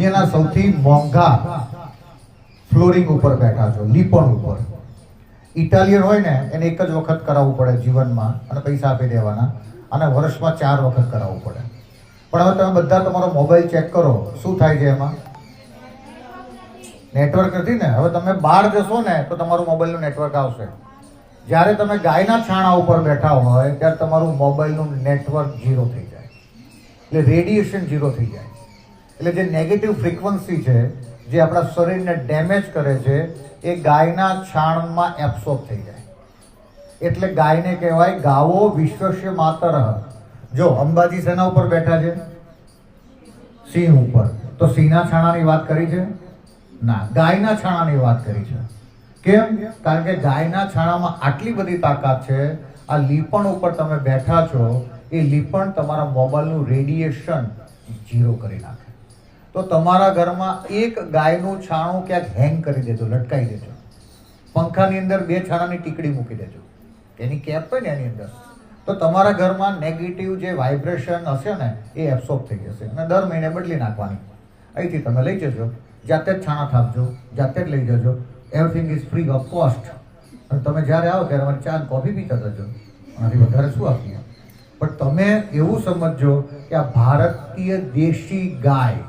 એના સૌથી મોંઘા ફ્લોરિંગ ઉપર બેઠા છો, લીપણ ઉપર. ઇટાલિયન હોય ને એને એક જ વખત કરાવવું પડે જીવનમાં અને પૈસા આપી દેવાના, અને વર્ષમાં 4 વખત કરાવવું પડે. પણ હવે તમે બધા તમારો મોબાઈલ ચેક કરો, શું થાય છે એમાં? નેટવર્ક નથી ને. હવે તમે બહાર જશો ને તો તમારું મોબાઈલનું નેટવર્ક આવશે. જ્યારે તમે ગાયના છાણા ઉપર બેઠા હોય ત્યારે તમારું મોબાઈલનું નેટવર્ક 0 થઈ જાય, એટલે રેડિયેશન 0 થઈ જાય. એટલે જે નેગેટિવ ફ્રીક્વન્સી છે જે આપણા શરીરને ડેમેજ કરે છે એ ગાયના છાણમાં એબ્સોર્બ થઈ જાય. એટલે ગાયને કહેવાય ગાવો વિશ્વસ્ય માતરઃ. જો અંબાજી સેના ઉપર બેઠા છે, સિંહ ઉપર, તો સિંહના છાણાની વાત કરી છે ના, ગાયના છાણાની વાત કરી છે. કેમ? કારણ કે ગાયના છાણામાં આટલી બધી તાકાત છે. આ લીપણ ઉપર તમે બેઠા છો, એ લીપણ તમારા મોબાઈલનું રેડિયેશન 0 કરી નાખે. તો તમારા ઘરમાં એક ગાયનું છાણું ક્યાંક હેંગ કરી દેજો, લટકાઈ દેજો. પંખાની અંદર 2 છાણાની ટીકડી મૂકી દેજો, એની કેપ હોય ને એની અંદર. તો તમારા ઘરમાં નેગેટિવ જે વાઇબ્રેશન હશે ને એ એબ્સોર્બ થઈ જશે, અને દર મહિને બદલી નાખવાની. અહીંથી તમે લઈ જજો, જાતે જ છાણા થાપજો, જાતે જ લઈ જજો. Everything is free of cost. અને તમે જ્યારે આવો ત્યારે અમારી ચા કોફી પીતા જજો, આનાથી વધારે શું આપીએ. પણ તમે એવું સમજજો કે આ ભારતીય દેશી ગાય